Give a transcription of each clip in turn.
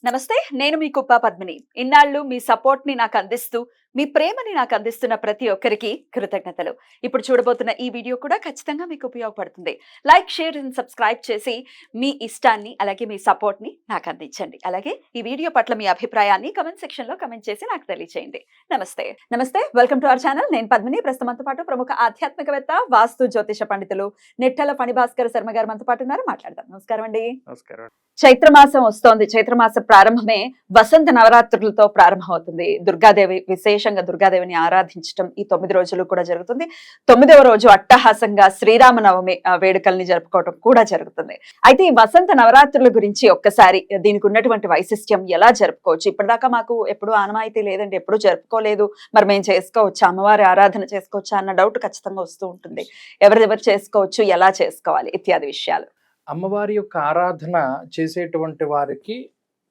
నమస్తే. నేను మీ కుప్ప పద్మిని. ఇన్నాళ్ళు మీ సపోర్ట్‌ని నాకందిస్తూ, మీ ప్రేమని నాకందిస్తున్న ప్రతి ఒక్కరికి కృతజ్ఞతలు. ఇప్పుడు చూడబోతున్న ఈ వీడియో కూడా ఖచ్చితంగా మీకు ఉపయోగపడుతుంది. లైక్, షేర్ అండ్ సబ్స్క్రైబ్ చేసి మీ ఇష్టాన్ని, అలాగే మీ సపోర్ట్‌ని నాకందించండి. అలాగే ఈ వీడియో పట్ల మీ అభిప్రాయాన్ని కామెంట్ సెక్షన్‌లో కామెంట్ చేసి నాకు తెలియజేయండి. నమస్తే. నమస్తే. Welcome to our channel. నేను పద్మిని. ప్రస్తుతం మనతో పాటు ప్రముఖ ఆధ్యాత్మికవేత్త, వాస్తు జ్యోతిష పండితులు నిట్టల ఫణిభాస్కర్ శర్మ గారు మనతో పాటు ఉన్నారు. మాట్లాడదాం. నమస్కారం అండి. నమస్కారం. చైత్రమాసం వస్తోంది. చైత్రమాస ప్రారంభమే వసంత నవరాత్రులతో ప్రారంభమవుతుంది. దుర్గాదేవి, విశేషంగా దుర్గాదేవిని ఆరాధించడం ఈ 9 రోజులు కూడా జరుగుతుంది. 9వ రోజు అట్టహాసంగా శ్రీరామనవమి వేడుకల్ని జరుపుకోవడం కూడా జరుగుతుంది. అయితే ఈ వసంత నవరాత్రుల గురించి ఒక్కసారి దీనికి ఉన్నటువంటి వైశిష్ట్యం ఎలా జరుపుకోవచ్చు? ఇప్పటిదాకా మాకు ఎప్పుడు ఆనవాయితీ లేదండి, ఎప్పుడు జరుపుకోలేదు, మరి మేము చేసుకోవచ్చా, అమ్మవారి ఆరాధన చేసుకోవచ్చా అన్న డౌట్ ఖచ్చితంగా వస్తూ ఉంటుంది. ఎవరెవరు చేసుకోవచ్చు, ఎలా చేసుకోవాలి ఇత్యాది విషయాలు. అమ్మవారి యొక్క ఆరాధన చేసేటువంటి వారికి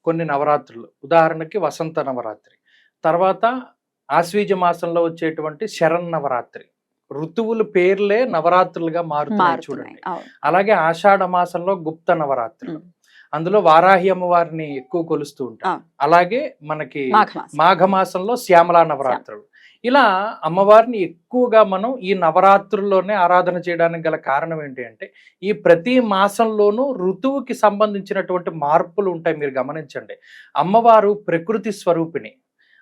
కొన్ని నవరాత్రులు, ఉదాహరణకి వసంత నవరాత్రి, తర్వాత ఆశ్వీజ మాసంలో వచ్చేటువంటి శరన్నవరాత్రి, ఋతువుల పేర్లే నవరాత్రులుగా మారుతున్నాయి చూడండి. అలాగే ఆషాఢ మాసంలో గుప్త నవరాత్రులు, అందులో వారాహి అమ్మవారిని ఎక్కువ కొలుస్తూ ఉంటారు. అలాగే మనకి మాఘమాసంలో శ్యామలా నవరాత్రులు. ఇలా అమ్మవారిని ఎక్కువగా మనం ఈ నవరాత్రుల్లోనే ఆరాధన చేయడానికి గల కారణం ఏంటి అంటే, ఈ ప్రతి మాసంలోనూ ఋతువుకి సంబంధించినటువంటి మార్పులు ఉంటాయి. మీరు గమనించండి, అమ్మవారు ప్రకృతి స్వరూపిణి.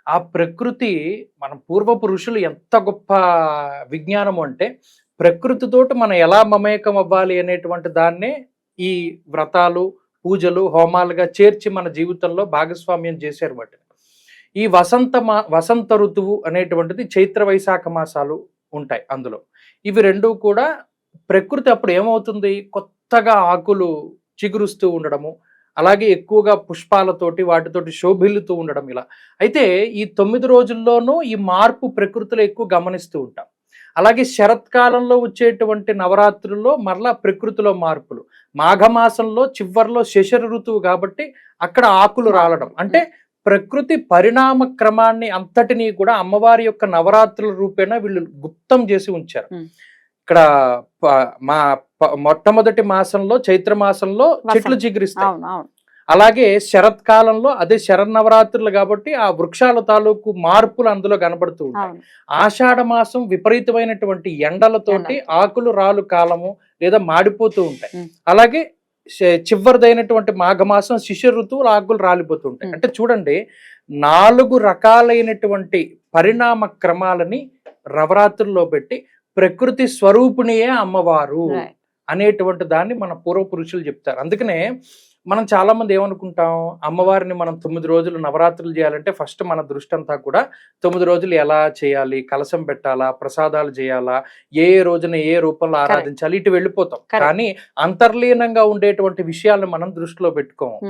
ఆ ప్రకృతి, మన పూర్వపు ఋషులు ఎంత గొప్ప విజ్ఞానము అంటే, ప్రకృతితోటి మనం ఎలా మమేకం అవ్వాలి అనేటువంటి దాన్నే ఈ వ్రతాలు, పూజలు, హోమాలుగా చేర్చి మన జీవితంలో భాగస్వామ్యం చేశారు. వాటిని ఈ వసంత ఋతువు అనేటువంటిది చైత్ర వైశాఖ మాసాలు ఉంటాయి. అందులో ఇవి రెండు కూడా ప్రకృతి అప్పుడు ఏమవుతుంది, కొత్తగా ఆకులు చిగురుస్తూ ఉండడము, అలాగే ఎక్కువగా పుష్పాలతోటి వాటితోటి శోభిల్లుతూ ఉండడం. ఇలా అయితే ఈ 9 రోజుల్లోనూ ఈ మార్పు ప్రకృతిలో ఎక్కువ గమనిస్తూ ఉంటాం. అలాగే శరత్కాలంలో వచ్చేటువంటి నవరాత్రుల్లో మరలా ప్రకృతిలో మార్పులు, మాఘమాసంలో చివర్లో శశర ఋతువు కాబట్టి అక్కడ ఆకులు రాలడం, అంటే ప్రకృతి పరిణామ క్రమాన్ని అంతటినీ కూడా అమ్మవారి యొక్క నవరాత్రుల రూపేణ వీళ్ళు గుప్తం చేసి ఉంచారు. ఇక్కడ మొట్టమొదటి మాసంలో, చైత్ర మాసంలో చెట్లు చిగురిస్తాయి. అలాగే శరత్కాలంలో అదే శరన్నవరాత్రులు కాబట్టి ఆ వృక్షాల తాలూకు మార్పులు అందులో కనబడుతూ ఉంటాయి. ఆషాఢ మాసం విపరీతమైనటువంటి ఎండలతోటి ఆకులు రాలు కాలము లేదా మాడిపోతూ ఉంటాయి. అలాగే చివరిదైనటువంటి మాఘమాసం శిశిర ఋతువులు ఆకులు రాలిపోతుంటాయి. అంటే చూడండి, 4 రకాలైనటువంటి పరిణామ క్రమాలని నవరాత్రుల్లో పెట్టి ప్రకృతి స్వరూపిణియే అమ్మవారు అనేటువంటి దాన్ని మన పూర్వపురుషులు చెప్తారు. అందుకనే మనం చాలా మంది ఏమనుకుంటాం, అమ్మవారిని మనం 9 రోజులు నవరాత్రులు చేయాలంటే ఫస్ట్ మన దృష్టి అంతా కూడా 9 రోజులు ఎలా చేయాలి, కలశం పెట్టాలా, ప్రసాదాలు చేయాలా, ఏ రోజున ఏ రూపంలో ఆరాధించాలి, ఇటు వెళ్ళిపోతాం. కానీ అంతర్లీనంగా ఉండేటువంటి విషయాలను మనం దృష్టిలో పెట్టుకోము.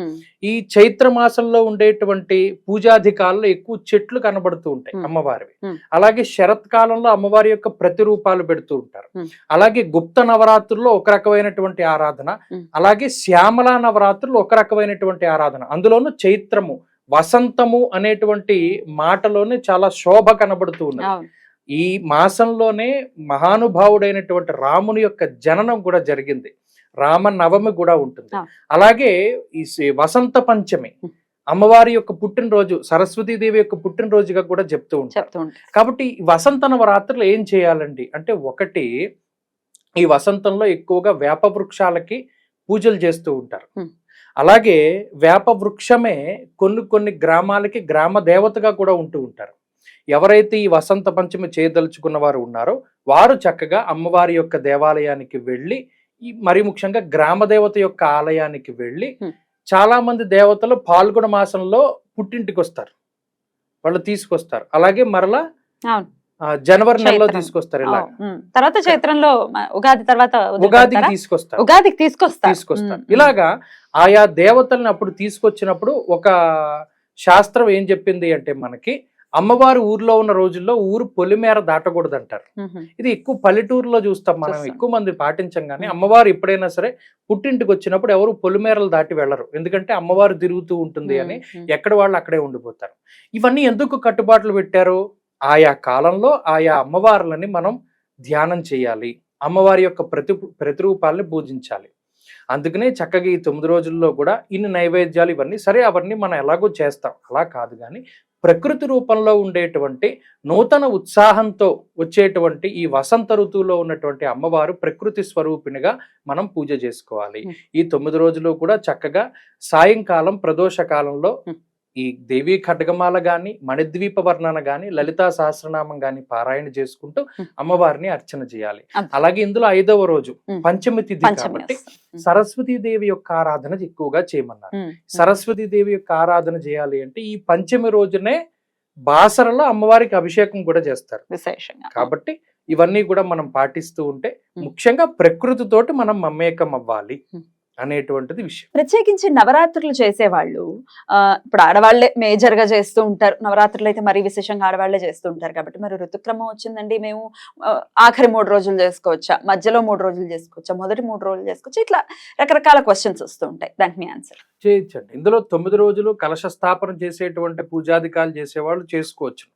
ఈ చైత్ర మాసంలో ఉండేటువంటి పూజాధికాల్లో ఎక్కువ చెట్లు కనబడుతూ ఉంటాయి అమ్మవారివి. అలాగే శరత్కాలంలో అమ్మవారి యొక్క ప్రతిరూపాలు పెడుతూ ఉంటారు. అలాగే గుప్త నవరాత్రుల్లో ఒక రకమైనటువంటి ఆరాధన, అలాగే శ్యామలా నవరాత్రులు ఒక రకమైనటువంటి ఆరాధన. అందులోనూ చైత్రము, వసంతము అనేటువంటి మాటలోనే చాలా శోభ కనబడుతూ ఉన్నది. ఈ మాసంలోనే మహానుభావుడైనటువంటి రాముని యొక్క జననం కూడా జరిగింది. రామ నవమి కూడా ఉంటుంది. అలాగే ఈ వసంత పంచమి అమ్మవారి యొక్క పుట్టినరోజు, సరస్వతీదేవి యొక్క పుట్టినరోజుగా కూడా చెప్తూ ఉంటారు. కాబట్టి వసంత నవరాత్రులు ఏం చేయాలండి అంటే, ఒకటి, ఈ వసంతంలో ఎక్కువగా వేప వృక్షాలకి పూజలు చేస్తూ ఉంటారు. అలాగే వేప వృక్షమే కొన్ని గ్రామాలకి గ్రామ దేవతగా కూడా ఉంటూ ఉంటారు. ఎవరైతే ఈ వసంత పంచమి చేయదలుచుకున్న వారు ఉన్నారో వారు చక్కగా అమ్మవారి యొక్క దేవాలయానికి వెళ్ళి, మరి ముఖ్యంగా గ్రామ దేవత యొక్క ఆలయానికి వెళ్ళి, చాలా మంది దేవతలు పాల్గొన మాసంలో పుట్టింటికి వస్తారు, వాళ్ళు తీసుకొస్తారు. అలాగే మరలా జనవరి నెలలో తీసుకొస్తారు. ఇలా తర్వాత చైత్రంలో ఉగాది తర్వాత ఉగాదికి తీసుకొస్తారు. ఇలాగా ఆయా దేవతల్ని అప్పుడు తీసుకొచ్చినప్పుడు ఒక శాస్త్రం ఏం చెప్పింది అంటే, మనకి అమ్మవారి ఊర్లో ఉన్న రోజుల్లో ఊరు పొలిమేర దాటకూడదు అంటారు. ఇది ఎక్కువ పల్లెటూరులో చూస్తాం మనం, ఎక్కువ మంది పాటించం. కానీ అమ్మవారు ఎప్పుడైనా సరే పుట్టింటికి వచ్చినప్పుడు ఎవరు పొలిమేరలు దాటి వెళ్ళరు, ఎందుకంటే అమ్మవారు తిరుగుతూ ఉంటుంది అని ఎక్కడ వాళ్ళు అక్కడే ఉండిపోతారు. ఇవన్నీ ఎందుకు కట్టుబాట్లు పెట్టారు? ఆయా కాలంలో ఆయా అమ్మవార్లని మనం ధ్యానం చేయాలి, అమ్మవారి యొక్క ప్రతిరూపాలని పూజించాలి. అందుకనే చక్కగా ఈ 9 రోజుల్లో కూడా ఇన్ని నైవేద్యాలు ఇవన్నీ సరే అవన్నీ మనం ఎలాగో చేస్తాం, అలా కాదు కానీ ప్రకృతి రూపంలో ఉండేటువంటి నూతన ఉత్సాహంతో వచ్చేటువంటి ఈ వసంత ఋతువులో ఉన్నటువంటి అమ్మవారు ప్రకృతి స్వరూపిణిగా మనం పూజ చేసుకోవాలి. ఈ 9 రోజులు కూడా చక్కగా సాయంకాలం ప్రదోష కాలంలో ఈ దేవీ ఖడ్గమాల గాని, మణిద్వీప వర్ణన గాని, లలితా సహస్రనామం గాని పారాయణ చేసుకుంటూ అమ్మవారిని అర్చన చేయాలి. అలాగే ఇందులో 5వ రోజు పంచమి తిథి కాబట్టి సరస్వతీ దేవి యొక్క ఆరాధన ఎక్కువగా చేయమన్నారు. సరస్వతీ దేవి యొక్క ఆరాధన చేయాలి అంటే ఈ పంచమి రోజునే బాసరలో అమ్మవారికి అభిషేకం కూడా చేస్తారు విశేషంగా. కాబట్టి ఇవన్నీ కూడా మనం పాటిస్తూ ఉంటే ముఖ్యంగా ప్రకృతితోటి మనం మమేకం అవ్వాలి అనేటువంటిది విషయం. ప్రత్యేకించి నవరాత్రులు చేసేవాళ్ళు ఇప్పుడు ఆడవాళ్లే మేజర్ గా చేస్తూ ఉంటారు. నవరాత్రులు అయితే మరీ విశేషంగా ఆడవాళ్లే చేస్తూ ఉంటారు కాబట్టి మరి ఋతుక్రమం వచ్చిందండి, మేము ఆఖరి 3 రోజులు చేసుకోవచ్చా, మధ్యలో 3 రోజులు చేసుకోవచ్చా, మొదటి 3 రోజులు చేసుకోవచ్చా, ఇట్లా రకరకాల క్వశ్చన్స్ వస్తూ ఉంటాయి. దానికి మీ ఆన్సర్ చేయొచ్చండి. ఇందులో 9 రోజులు కలశ స్థాపన చేసేటువంటి పూజాధికారులు చేసేవాళ్ళు చేసుకోవచ్చు,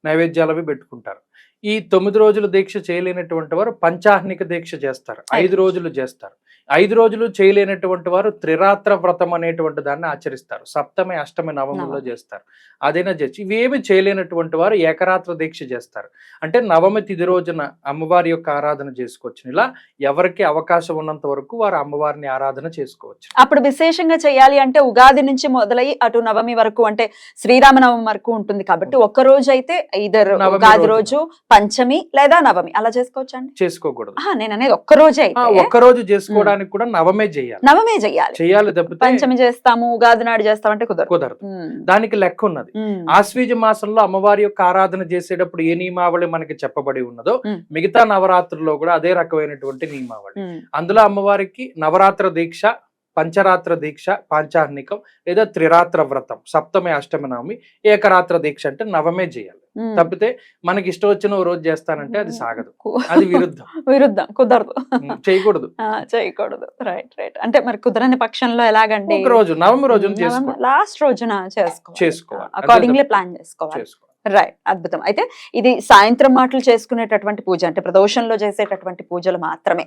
నైవేద్యాలు అవి పెట్టుకుంటారు. ఈ 9 రోజులు దీక్ష చేయలేనటువంటి వారు పంచాహ్నిక దీక్ష చేస్తారు, 5 రోజులు చేస్తారు. 5 రోజులు చేయలేనటువంటి వారు త్రిరాత్ర వ్రతం అనేటువంటి దాన్ని ఆచరిస్తారు, సప్తమి అష్టమి నవమిలో చేస్తారు. అదైనా చేసి ఇవేమి చేయలేనటువంటి వారు ఏకరాత్ర దీక్ష చేస్తారు. అంటే నవమి తిథి రోజున అమ్మవారి యొక్క ఆరాధన చేసుకోవచ్చు. ఇలా ఎవరికి అవకాశం ఉన్నంత వరకు వారు అమ్మవారిని ఆరాధన చేసుకోవచ్చు. అప్పుడు విశేషంగా చేయాలి అంటే ఉగాది నుంచి మొదలై అటు నవమి వరకు అంటే శ్రీరామనవమి వరకు ఉంటుంది కాబట్టి ఒక్క రోజు అయితే ఇద్దరు ఉగాది రోజు, పంచమి లేదా నవమి అలా చేసుకోవచ్చు అండి. చేసుకోకూడదు. నేను అనేది ఒక్క రోజే అయితే ఒక్క రోజు చేసుకోవడానికి కూడా నవమే చేయాలి తప్పితే పంచమి చేస్తాము ఉగాది నాడు చేస్తామంటే కుదరదు. దానికి లెక్క ఉన్నది. ఆశ్వీజ మాసంలో అమ్మవారి యొక్క ఆరాధన చేసేటప్పుడు ఏ నియమావళి మనకి చెప్పబడి ఉన్నదో మిగతా నవరాత్రుల్లో కూడా అదే రకమైనటువంటి నియమావళి. అందులో అమ్మవారికి నవరాత్ర దీక్ష, పంచరాత్ర దీక్ష, పాంచాహ్నికం లేదా త్రిరాత్ర వ్రతం, సప్తమి అష్టమి నవమి, ఏకరాత్ర దీక్ష అంటే నవమే చేయాలి. తప్పితే మనకి ఇష్టం వచ్చిన ఓ రోజు చేస్తానంటే అది సాగదు, అది విరుద్ధం కుదరదు, చేయకూడదు. రైట్. అంటే మరి కుదరని పక్షంలో ఎలాగండి? ఒక రోజు నవమి రోజున లాస్ట్ రోజున చేసుకోవాలి, అకార్డింగ్లీ ప్లాన్ చేసుకోవాలి. రైట్, అద్భుతం. అయితే ఇది సాయంత్రం మాటలు చేసుకునేటటువంటి పూజ, అంటే ప్రదోషంలో చేసేటటువంటి పూజలు మాత్రమే.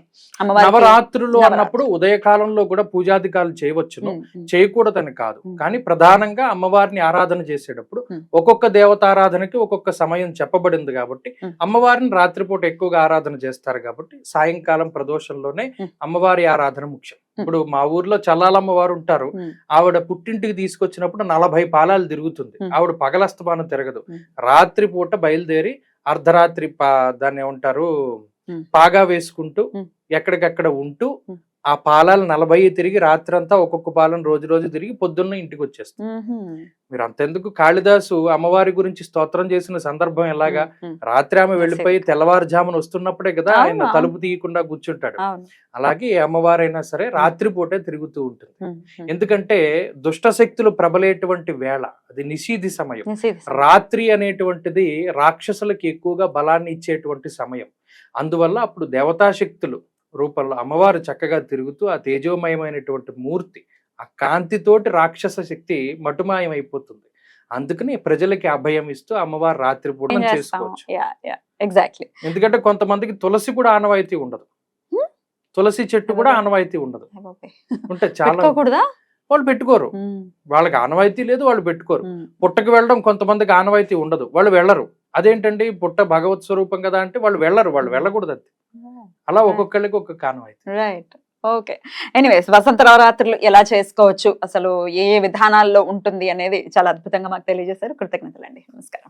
నవరాత్రులు అన్నప్పుడు ఉదయకాలంలో కూడా పూజాధికారులు చేయవచ్చును, చేయకూడదని కాదు. కానీ ప్రధానంగా అమ్మవారిని ఆరాధన చేసేటప్పుడు ఒక్కొక్క దేవతారాధనకి ఒక్కొక్క సమయం చెప్పబడింది కాబట్టి అమ్మవారిని రాత్రిపూట ఎక్కువగా ఆరాధన చేస్తారు కాబట్టి సాయంకాలం ప్రదోషంలోనే అమ్మవారి ఆరాధన ముఖ్యం. ఇప్పుడు మా ఊర్లో చల్లాలమ్మవారు ఉంటారు, ఆవిడ పుట్టింటికి తీసుకొచ్చినప్పుడు 40 పాలాలు తిరుగుతుంది. ఆవిడ పగలస్తమానం తిరగదు, రాత్రి పూట బయలుదేరి అర్ధరాత్రి దాన్ని ఏమంటారు పాగా వేసుకుంటూ ఎక్కడికక్కడ ఉంటూ ఆ పాలాలు 40 తిరిగి రాత్రి అంతా ఒక్కొక్క పాలను రోజు తిరిగి పొద్దున్న ఇంటికి వచ్చేస్తుంది. మీరు అంతెందుకు, కాళిదాసు అమ్మవారి గురించి స్తోత్రం చేసిన సందర్భం ఎలాగా, రాత్రి ఆమె వెళ్ళిపోయి తెల్లవారుజామున వస్తున్నప్పుడే కదా ఆయన తలుపు తీయకుండా కూర్చుంటాడు. అలాగే అమ్మవారైనా సరే రాత్రిపూటే తిరుగుతూ ఉంటుంది. ఎందుకంటే దుష్ట శక్తులు ప్రబలేటువంటి వేళ, అది నిషీధి సమయం. రాత్రి అనేటువంటిది రాక్షసులకి ఎక్కువగా బలాన్ని ఇచ్చేటువంటి సమయం. అందువల్ల అప్పుడు దేవతాశక్తులు రూపంలో అమ్మవారు చక్కగా తిరుగుతూ ఆ తేజోమయమైనటువంటి మూర్తి, ఆ కాంతితోటి రాక్షస శక్తి మటుమాయం అయిపోతుంది. అందుకని ప్రజలకి అభయం ఇస్తూ అమ్మవారు రాత్రిపూట చేసుకోవచ్చు. ఎగ్జాక్ట్లీ. ఎందుకంటే కొంతమందికి తులసి కూడా ఆనవాయితీ ఉండదు, తులసి చెట్టు కూడా ఆనవాయితీ ఉండదు. ఉంటే చాలా వాళ్ళు పెట్టుకోరు, వాళ్ళకి ఆనవాయితీ లేదు, వాళ్ళు పెట్టుకోరు. పుట్టకు వెళ్ళడం కొంతమందికి ఆనవాయితీ ఉండదు, వాళ్ళు వెళ్ళరు. అదేంటండి పుట్ట భగవత్ స్వరూపం కదా అంటే వాళ్ళు వెళ్ళరు, వాళ్ళు వెళ్ళకూడదు. అది అలా ఒక్కొక్కళ్ళకి ఒక్కొక్క ఆనవాయితీ. Right, okay. ఎనీవేస్, వసంత నవరాత్రులు ఎలా చేసుకోవచ్చు, అసలు ఏ విధానాల్లో ఉంటుంది అనేది చాలా అద్భుతంగా మాకు తెలియజేశారు. కృతజ్ఞతలండి. నమస్కారం.